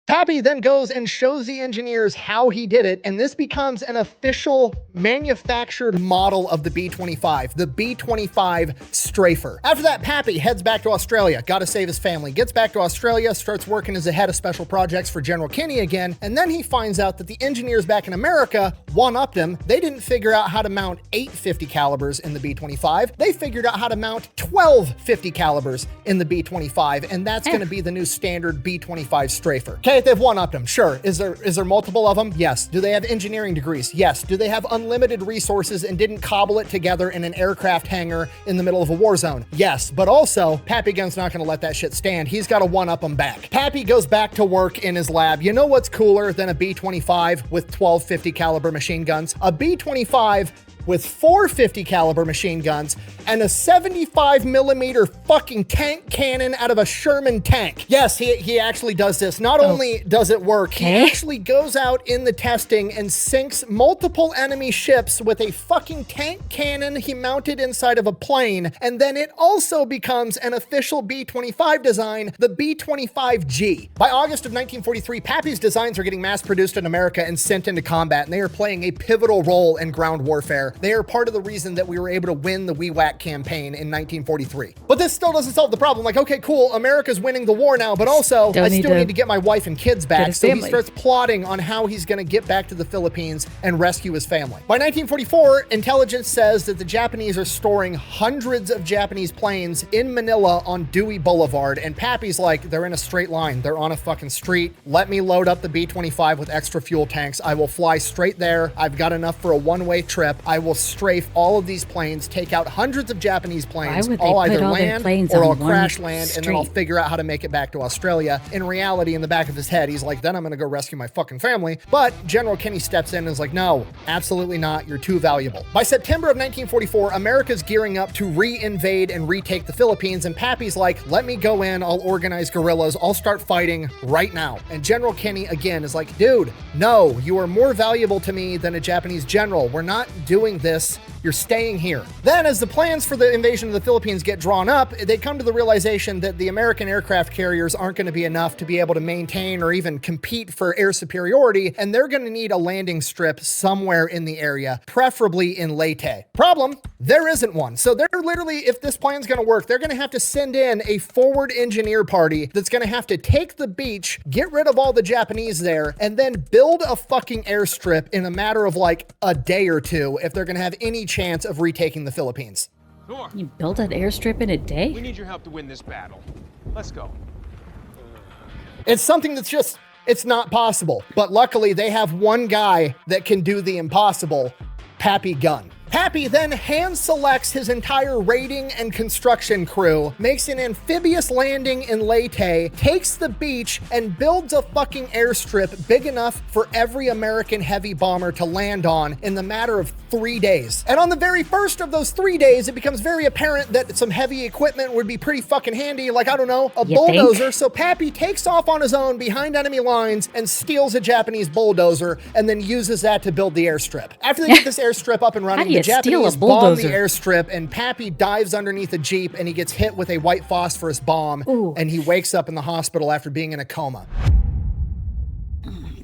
Pappy then goes and shows the engineers how he did it, and this becomes an official manufactured model of the B-25, the B-25 Strafer. After that, Pappy heads back to Australia, gotta save his family, gets back to Australia, starts working as a head of special projects for General Kinney again, and then he finds out that the engineers back in America one-upped him. They didn't figure out how to mount 8 50 calibers in the B-25. They figured out how to mount 12 50 calibers in the B-25, and that's gonna be the new standard B-25 Strafer. Okay, Okay, they've one-upped them. Sure. Is there multiple of them? Yes. Do they have engineering degrees? Yes. Do they have unlimited resources and didn't cobble it together in an aircraft hangar in the middle of a war zone? Yes. But also, Pappy Gunn's not going to let that shit stand. He's got to one-up them back. Pappy goes back to work in his lab. You know what's cooler than a B-25 with 12 50 caliber machine guns? A B-25 with 4 50 caliber machine guns and a 75 millimeter fucking tank cannon out of a Sherman tank. Yes, he actually does this. Not only does it work, he actually goes out in the testing and sinks multiple enemy ships with a fucking tank cannon he mounted inside of a plane. And then it also becomes an official B-25 design, the B-25G. By August of 1943, Pappy's designs are getting mass produced in America and sent into combat, and they are playing a pivotal role in ground warfare. They are part of the reason that we were able to win the WW2 campaign in 1943. But this still doesn't solve the problem. Like, okay, cool, America's winning the war now, but also I still need to get my wife and kids back. So he starts plotting on how he's going to get back to the Philippines and rescue his family. By 1944, intelligence says that the Japanese are storing hundreds of Japanese planes in Manila on Dewey Boulevard, and Pappy's like, they're in a straight line. They're on a fucking street. Let me load up the B-25 with extra fuel tanks. I will fly straight there. I've got enough for a one-way trip. I will strafe all of these planes, take out hundreds of Japanese planes. I'll either land or I'll crash land, and then I'll figure out how to make it back to Australia. In reality, in the back of his head, he's like, then I'm going to go rescue my fucking family. But General Kenny steps in and is like, no, absolutely not. You're too valuable. By September of 1944, America's gearing up to re-invade and retake the Philippines, and Pappy's like, let me go in. I'll organize guerrillas. I'll start fighting right now. And General Kenny, again, is like, dude, no, you are more valuable to me than a Japanese general. We're not doing this. You're staying here. Then, as the plans for the invasion of the Philippines get drawn up, they come to the realization that the American aircraft carriers aren't going to be enough to be able to maintain or even compete for air superiority, and they're going to need a landing strip somewhere in the area, preferably in Leyte. Problem, there isn't one. So they're literally, if this plan's going to work, they're going to have to send in a forward engineer party that's going to have to take the beach, get rid of all the Japanese there, and then build a fucking airstrip in a matter of like a day or two if they're going to have any chance of retaking the Philippines. You built an airstrip in a day? We need your help to win this battle. Let's go. It's something that's just, it's not possible. But luckily they have one guy that can do the impossible, Pappy Gunn. Pappy then hand selects his entire raiding and construction crew, makes an amphibious landing in Leyte, takes the beach, and builds a fucking airstrip big enough for every American heavy bomber to land on in the matter of 3 days. And on the very first of those 3 days, it becomes very apparent that some heavy equipment would be pretty fucking handy, like, I don't know, a bulldozer. So Pappy takes off on his own behind enemy lines and steals a Japanese bulldozer and then uses that to build the airstrip. After they get this airstrip up and running, the Japanese bomb the airstrip, and Pappy dives underneath a Jeep and he gets hit with a white phosphorus bomb. And he wakes up in the hospital after being in a coma.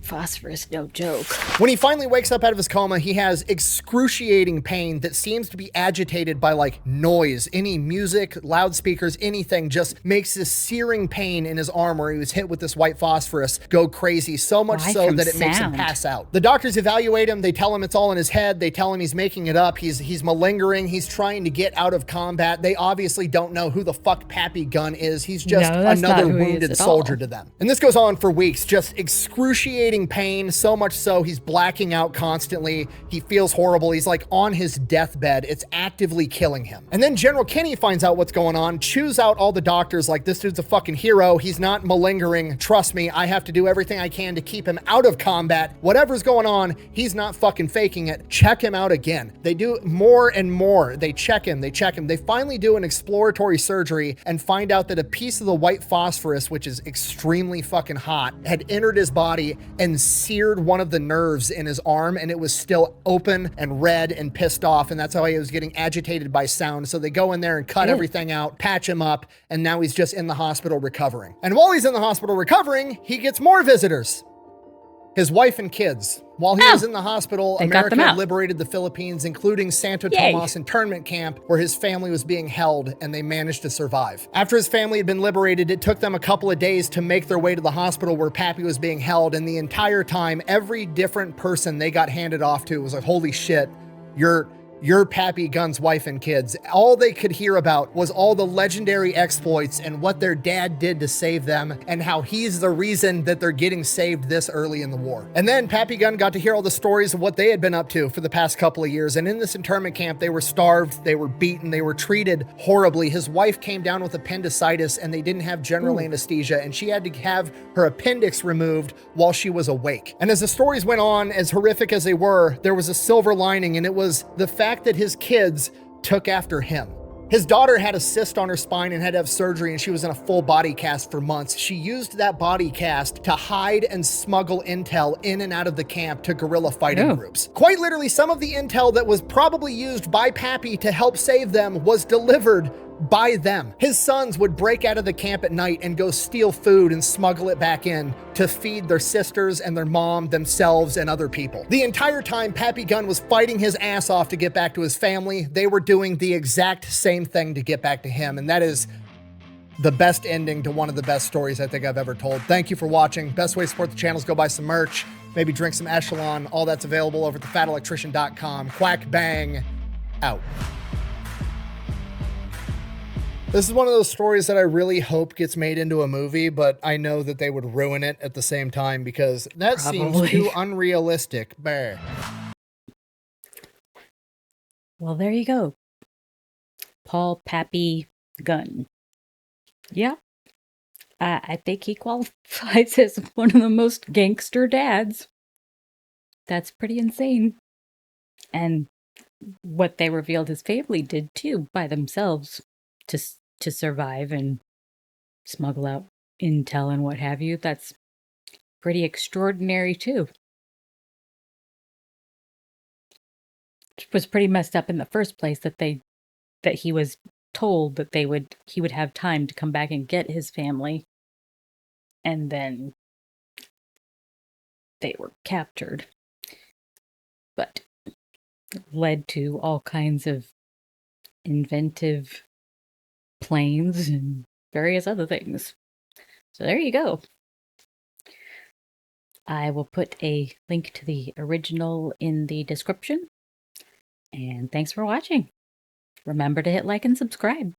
Phosphorus, no joke. When he finally wakes up out of his coma, he has excruciating pain that seems to be agitated by like noise. Any music, loudspeakers, anything just makes this searing pain in his arm where he was hit with this white phosphorus go crazy, so much so that it makes him pass out. The doctors evaluate him. They tell him it's all in his head. They tell him he's making it up. He's malingering. He's trying to get out of combat. They obviously don't know who the fuck Pappy Gunn is. He's just another wounded soldier to them. And this goes on for weeks, just excruciating pain, so much so he's blacking out constantly. He feels horrible. He's like on his deathbed. It's actively killing him. And then General Kenny finds out what's going on, chews out all the doctors like, this dude's a fucking hero. He's not malingering. Trust me, I have to do everything I can to keep him out of combat. Whatever's going on, he's not fucking faking it. Check him out again. They do more and more. They check him. They finally do an exploratory surgery and find out that a piece of the white phosphorus, which is extremely fucking hot, had entered his body and seared one of the nerves in his arm, and it was still open and red and pissed off, and that's how he was getting agitated by sound. So they go in there and cut everything out, patch him up, and now he's just in the hospital recovering. And while he's in the hospital recovering, he gets more visitors. His wife and kids. While he was in the hospital, America had liberated the Philippines, including Santo Tomas internment camp, where his family was being held, and they managed to survive. After his family had been liberated, it took them a couple of days to make their way to the hospital where Pappy was being held, and the entire time, every different person they got handed off to was like, holy shit, you're you're Pappy Gunn's wife and kids. All they could hear about was all the legendary exploits and what their dad did to save them and how he's the reason that they're getting saved this early in the war. And then Pappy Gunn got to hear all the stories of what they had been up to for the past couple of years. And in this internment camp, they were starved, they were beaten, they were treated horribly. His wife came down with appendicitis and they didn't have general anesthesia, and she had to have her appendix removed while she was awake. And as the stories went on, as horrific as they were, there was a silver lining, and it was the fact that his kids took after him. His daughter had a cyst on her spine and had to have surgery, and she was in a full body cast for months. She used that body cast to hide and smuggle intel in and out of the camp to guerrilla fighting groups. Quite literally, some of the intel that was probably used by Pappy to help save them was delivered by them. His sons would break out of the camp at night and go steal food and smuggle it back in to feed their sisters and their mom, themselves, and other people. The entire time, Pappy Gunn was fighting his ass off to get back to his family. They were doing the exact same thing to get back to him, and that is the best ending to one of the best stories I think I've ever told. Thank you for watching. Best way to support the channel is go buy some merch, maybe drink some Echelon. All that's available over at thefatelectrician.com. Quack bang, out. This is one of those stories that I really hope gets made into a movie, but I know that they would ruin it at the same time because that seems too unrealistic. Bah. Well, there you go. Paul Pappy Gunn. Yeah. I think he qualifies as one of the most gangster dads. That's pretty insane. And what they revealed his family did too by themselves to survive and smuggle out intel and what have you. That's pretty extraordinary too. It was pretty messed up in the first place that he was told that he would have time to come back and get his family, and then they were captured. But it led to all kinds of inventive planes and various other things. So there you go. I will put a link to the original in the description. And thanks for watching. Remember to hit like and subscribe.